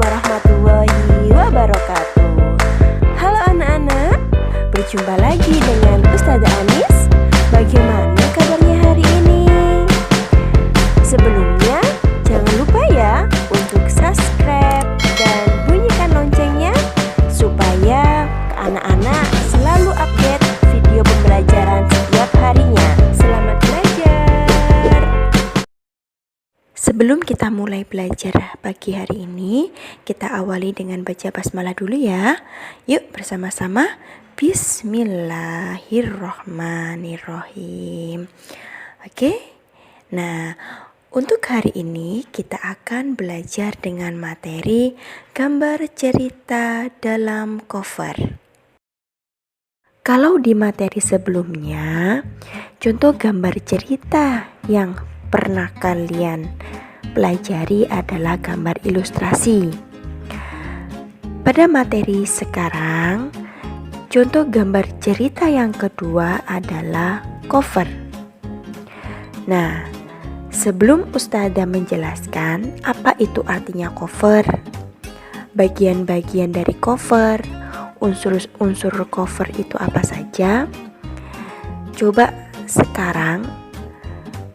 warahmatullahi wabarakatuh. Halo anak-anak, berjumpa lagi dengan Ustazah Anis. Bagaimana kabarnya hari ini? Sebelumnya, jangan lupa ya untuk subscribe dan bunyikan loncengnya supaya anak-anak selalu update video pembelajaran setiap harinya. Selamat belajar. Sebelum kita mulai belajar pagi hari ini, kita awali dengan baca basmalah dulu ya. Yuk bersama-sama. Bismillahirrohmanirrohim. Oke. Nah, untuk hari ini kita akan belajar dengan materi gambar cerita dalam cover. Kalau di materi sebelumnya, contoh gambar cerita yang pernah kalian pelajari adalah gambar ilustrasi. Pada materi sekarang, contoh gambar cerita yang kedua adalah cover. Nah, sebelum Ustazah menjelaskan apa itu artinya cover, bagian-bagian dari cover, unsur-unsur cover itu apa saja, coba sekarang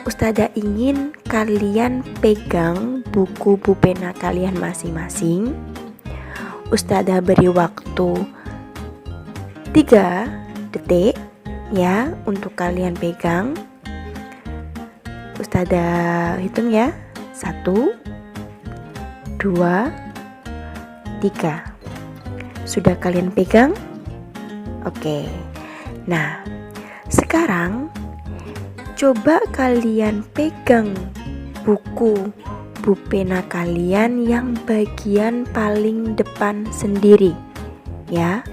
Ustazah ingin kalian pegang buku pena kalian masing-masing. Ustazah beri waktu 3 detik ya untuk kalian pegang. Ustazah hitung ya. 1 2 3. Sudah kalian pegang? Oke. Nah, sekarang coba kalian pegang buku pena kalian yang bagian paling depan sendiri ya.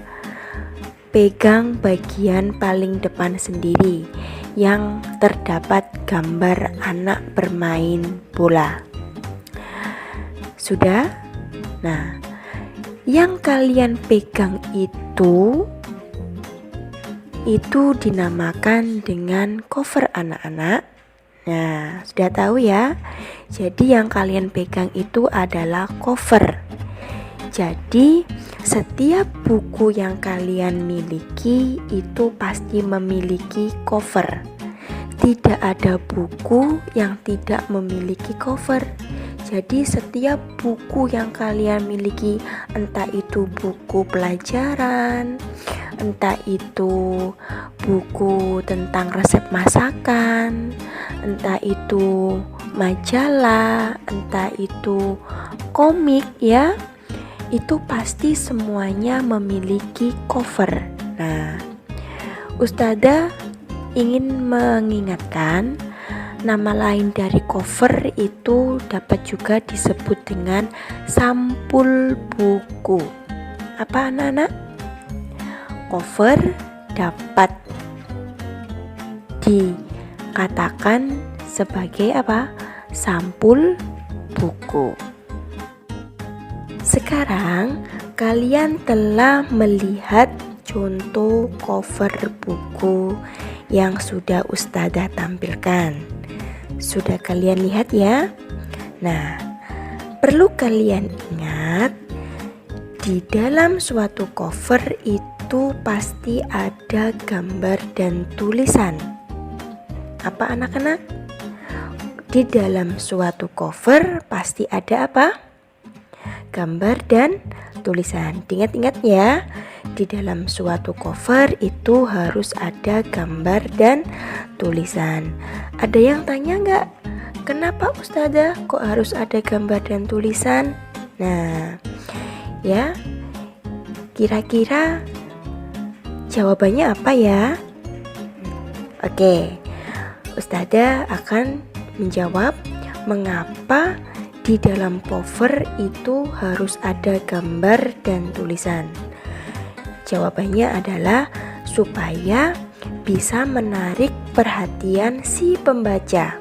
Pegang bagian paling depan sendiri yang terdapat gambar anak bermain bola. Sudah? Nah, yang kalian pegang itu dinamakan dengan cover anak-anak. Nah, sudah tahu ya. Jadi yang kalian pegang itu adalah cover. Jadi setiap buku yang kalian miliki itu pasti memiliki cover. Tidak ada buku yang tidak memiliki cover. Jadi setiap buku yang kalian miliki, entah itu buku pelajaran, entah itu buku tentang resep masakan, entah itu majalah, entah itu komik ya, itu pasti semuanya memiliki cover. Nah, Ustazah ingin mengingatkan, nama lain dari cover itu dapat juga disebut dengan sampul buku. Apa anak-anak? Cover dapat dikatakan sebagai apa? Sampul buku. Sekarang kalian telah melihat contoh cover buku yang sudah Ustazah tampilkan. Sudah kalian lihat ya? Nah, perlu kalian ingat, di dalam suatu cover itu pasti ada gambar dan tulisan. Apa anak-anak? Di dalam suatu cover pasti ada apa? Gambar dan tulisan. Ingat-ingat ya, di dalam suatu cover itu harus ada gambar dan tulisan. Ada yang tanya nggak? Kenapa Ustazah kok harus ada gambar dan tulisan? Nah, ya, kira-kira jawabannya apa ya? Oke, Ustazah akan menjawab mengapa di dalam cover itu harus ada gambar dan tulisan. Jawabannya adalah supaya bisa menarik perhatian si pembaca.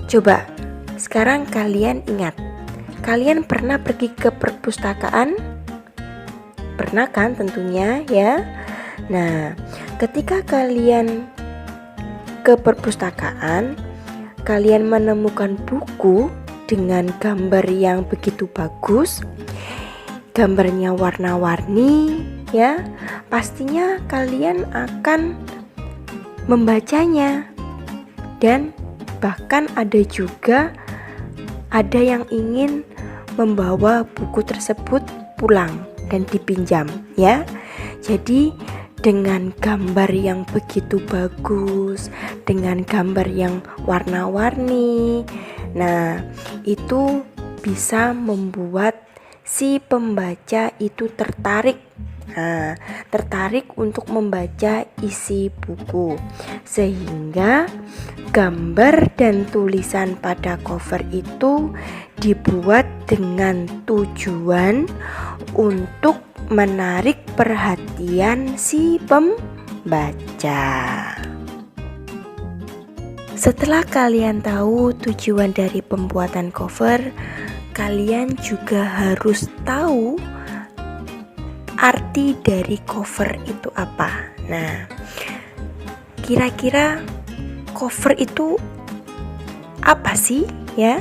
Coba sekarang kalian ingat, kalian pernah pergi ke perpustakaan? Pernah kan tentunya ya. Nah, ketika kalian ke perpustakaan, kalian menemukan buku dengan gambar yang begitu bagus, gambarnya warna-warni ya, pastinya kalian akan membacanya. Dan bahkan ada yang ingin membawa buku tersebut pulang dan dipinjam ya. Jadi dengan gambar yang begitu bagus, dengan gambar yang warna-warni, nah itu bisa membuat si pembaca itu tertarik untuk membaca isi buku, sehingga gambar dan tulisan pada cover itu dibuat dengan tujuan untuk menarik perhatian si pembaca. Setelah kalian tahu tujuan dari pembuatan cover, kalian juga harus tahu arti dari cover itu apa. Nah, kira-kira cover itu apa sih ya?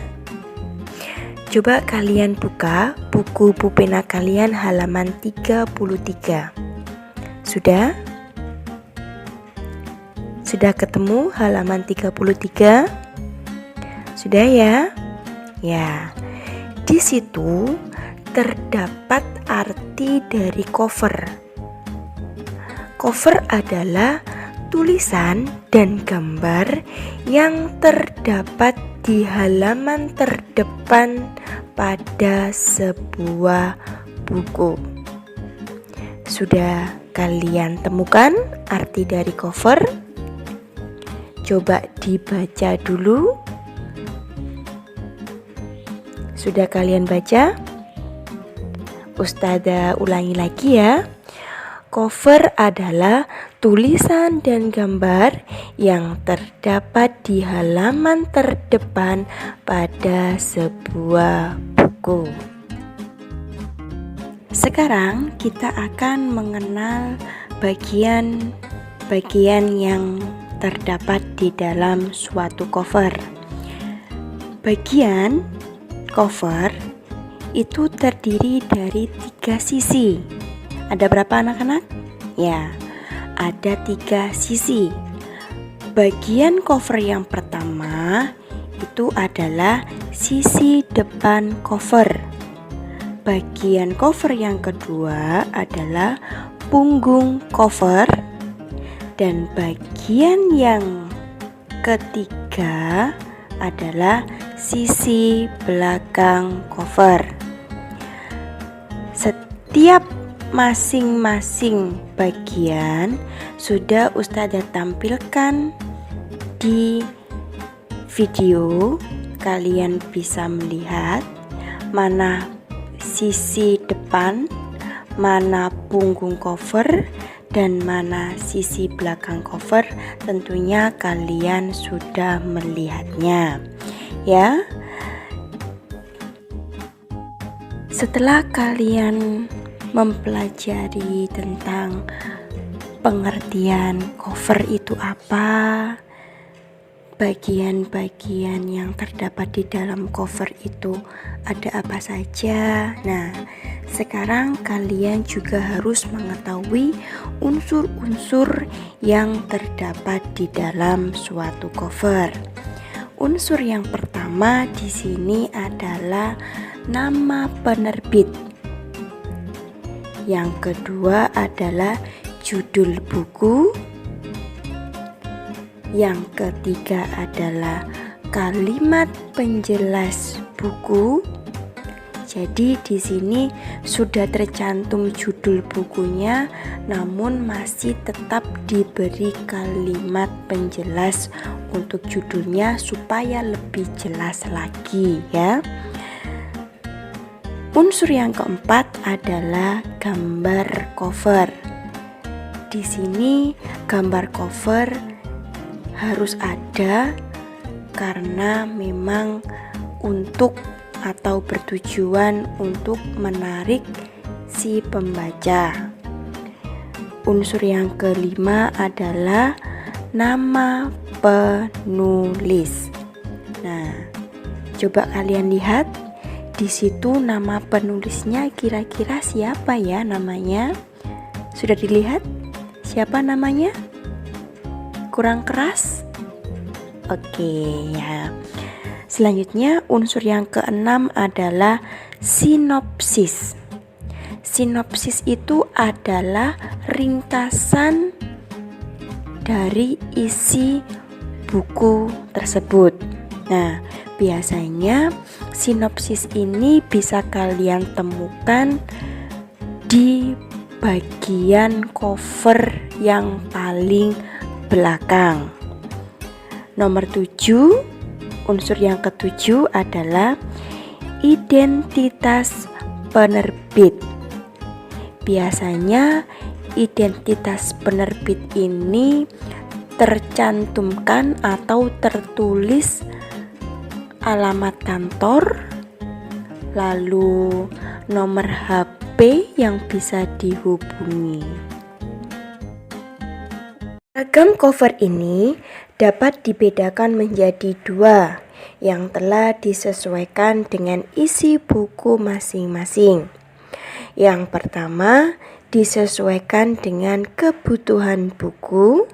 Coba kalian buka buku pulpena kalian halaman 33. Sudah? Sudah ketemu halaman 33? Sudah ya? Ya. Di situ terdapat arti dari cover. Cover adalah tulisan dan gambar yang terdapat di halaman terdepan pada sebuah buku. Sudah kalian temukan arti dari cover? Coba dibaca dulu. Sudah kalian baca? Ustazah ulangi lagi ya. Cover adalah tulisan dan gambar yang terdapat di halaman terdepan pada sebuah buku. Sekarang kita akan mengenal bagian yang terdapat di dalam suatu cover. Bagian cover itu terdiri dari 3 sisi. Ada berapa anak-anak? Ya, ada 3 sisi. Bagian cover yang pertama itu adalah sisi depan cover. Bagian cover yang kedua adalah punggung cover. Dan bagian yang ketiga adalah sisi belakang cover. Setiap masing-masing bagian sudah Ustazah tampilkan di video. Kalian bisa melihat mana sisi depan, mana punggung cover, dan mana sisi belakang cover. Tentunya kalian sudah melihatnya ya. Setelah kalian mempelajari tentang pengertian cover itu apa, bagian-bagian yang terdapat di dalam cover itu ada apa saja. Nah, sekarang kalian juga harus mengetahui unsur-unsur yang terdapat di dalam suatu cover. Unsur yang pertama di sini adalah nama penerbit. Yang kedua adalah judul buku. Yang ketiga adalah kalimat penjelas buku. Jadi di sini sudah tercantum judul bukunya, namun masih tetap diberi kalimat penjelas untuk judulnya supaya lebih jelas lagi ya. Unsur yang keempat adalah gambar cover. Di sini gambar cover harus ada karena memang untuk atau bertujuan untuk menarik si pembaca. Unsur yang kelima adalah nama penulis. Nah, Coba kalian lihat, di situ nama penulisnya kira-kira siapa ya namanya? Sudah dilihat? Siapa namanya? Kurang keras? Oke ya. Selanjutnya unsur yang keenam adalah sinopsis. Sinopsis itu adalah ringkasan dari isi buku tersebut. Nah, biasanya sinopsis ini bisa kalian temukan di bagian cover yang paling belakang. Nomor 7, unsur yang ketujuh adalah identitas penerbit. Biasanya identitas penerbit ini tercantumkan atau tertulis alamat kantor, lalu nomor HP yang bisa dihubungi. Ragam cover ini dapat dibedakan menjadi dua yang telah disesuaikan dengan isi buku masing-masing. Yang pertama disesuaikan dengan kebutuhan buku,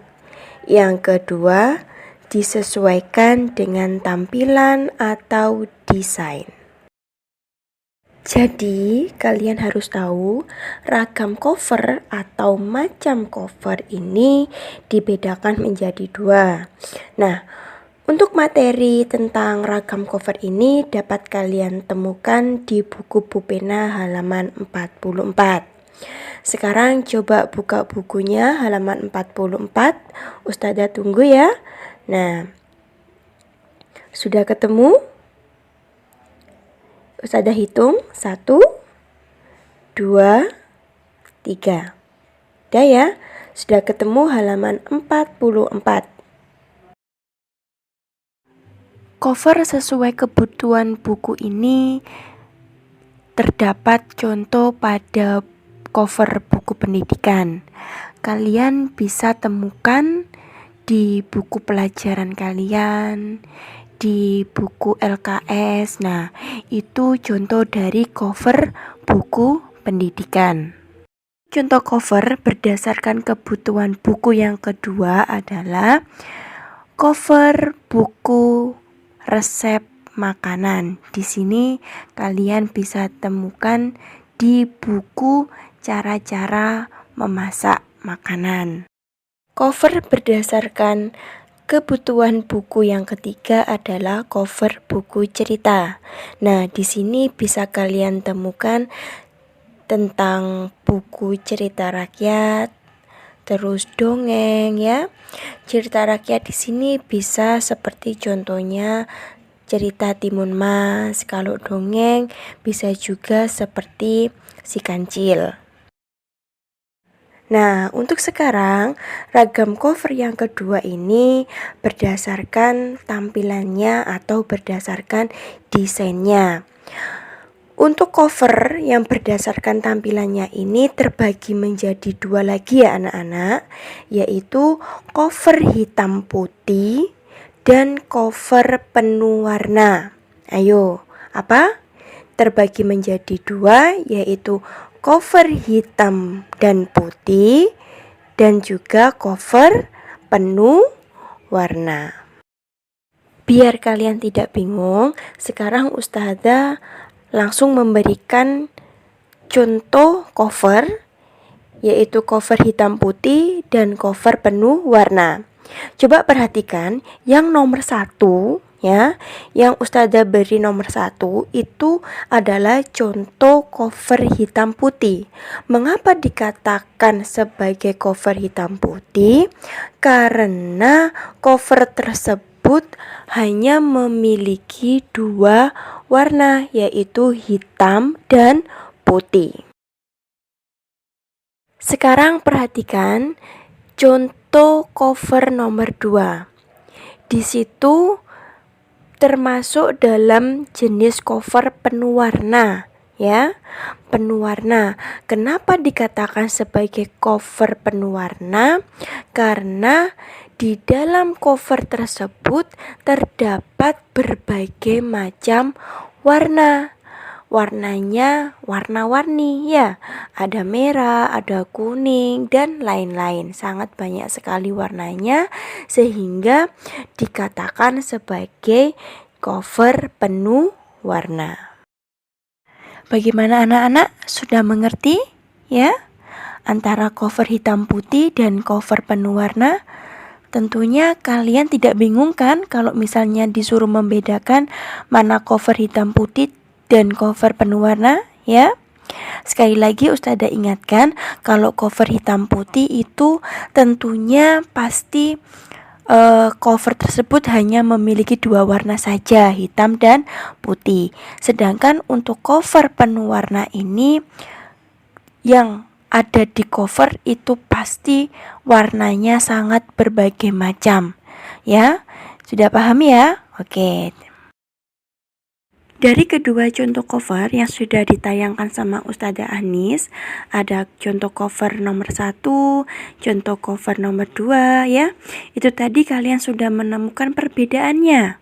yang kedua disesuaikan dengan tampilan atau desain. Jadi, kalian harus tahu ragam cover atau macam cover ini dibedakan menjadi dua. Nah, untuk materi tentang ragam cover ini dapat kalian temukan di buku Bupena halaman 44. Sekarang coba buka bukunya halaman 44. Ustazah tunggu ya. Nah, sudah ketemu? Ustazah hitung 1, 2, 3. Udah ya? Sudah ketemu halaman 44. Cover sesuai kebutuhan buku ini terdapat contoh pada cover buku pendidikan. Kalian bisa temukan di buku pelajaran kalian, di buku LKS. Nah, itu contoh dari cover buku pendidikan. Contoh cover berdasarkan kebutuhan buku yang kedua adalah cover buku resep makanan. Di sini kalian bisa temukan di buku cara-cara memasak makanan. Cover berdasarkan kebutuhan buku yang ketiga adalah cover buku cerita. Nah, di sini bisa kalian temukan tentang buku cerita rakyat, terus dongeng ya. Cerita rakyat di sini bisa seperti contohnya cerita Timun Mas. Kalau dongeng bisa juga seperti Si Kancil. Nah, untuk sekarang ragam cover yang kedua ini berdasarkan tampilannya atau berdasarkan desainnya. Untuk cover yang berdasarkan tampilannya ini terbagi menjadi dua lagi ya anak-anak, yaitu cover hitam putih dan cover penuh warna. Ayo, apa? Terbagi menjadi dua, yaitu cover hitam dan putih dan juga cover penuh warna. Biar kalian tidak bingung, sekarang Ustazah langsung memberikan contoh cover, yaitu cover hitam putih dan cover penuh warna. Coba perhatikan yang nomor 1 ya, yang Ustazah beri nomor 1 itu adalah contoh cover hitam putih. Mengapa dikatakan sebagai cover hitam putih? Karena cover tersebut hanya memiliki dua warna, yaitu hitam dan putih. Sekarang perhatikan contoh cover nomor 2. Di situ termasuk dalam jenis cover penuh warna ya, penuh warna. Kenapa dikatakan sebagai cover penuh warna? Karena Di dalam cover tersebut terdapat berbagai macam warna. Warnanya warna-warni ya. Ada merah, ada kuning dan lain-lain. Sangat banyak sekali warnanya sehingga dikatakan sebagai cover penuh warna. Bagaimana anak-anak? Sudah mengerti ya? Antara cover hitam putih dan cover penuh warna? Tentunya kalian tidak bingung kan kalau misalnya disuruh membedakan mana cover hitam putih dan cover penuh warna ya? Sekali lagi Ustazah ingatkan kalau cover hitam putih itu tentunya pasti cover tersebut hanya memiliki dua warna saja, hitam dan putih. Sedangkan untuk cover penuh warna ini yang ada di cover itu pasti warnanya sangat berbagai macam. Ya, sudah paham ya? Oke. Dari kedua contoh cover yang sudah ditayangkan sama Ustazah Anis, ada contoh cover nomor 1, contoh cover nomor 2 ya. Itu tadi kalian sudah menemukan perbedaannya.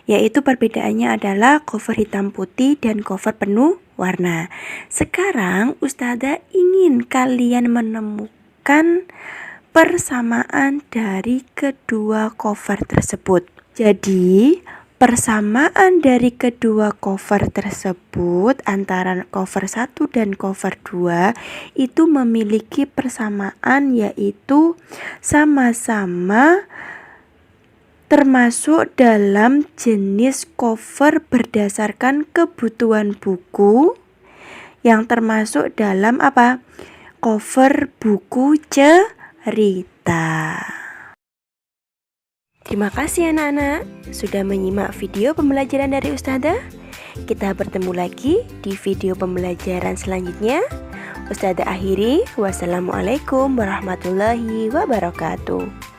Yaitu perbedaannya adalah cover hitam putih dan cover penuh warna. Sekarang Ustazah ingin kalian menemukan persamaan dari kedua cover tersebut. Jadi persamaan dari kedua cover tersebut antara cover 1 dan cover 2 itu memiliki persamaan, yaitu sama-sama termasuk dalam jenis cover berdasarkan kebutuhan buku yang termasuk dalam apa? Cover buku cerita. Terima kasih anak-anak sudah menyimak video pembelajaran dari Ustazah. Kita bertemu lagi di video pembelajaran selanjutnya. Ustazah akhiri, wassalamualaikum warahmatullahi wabarakatuh.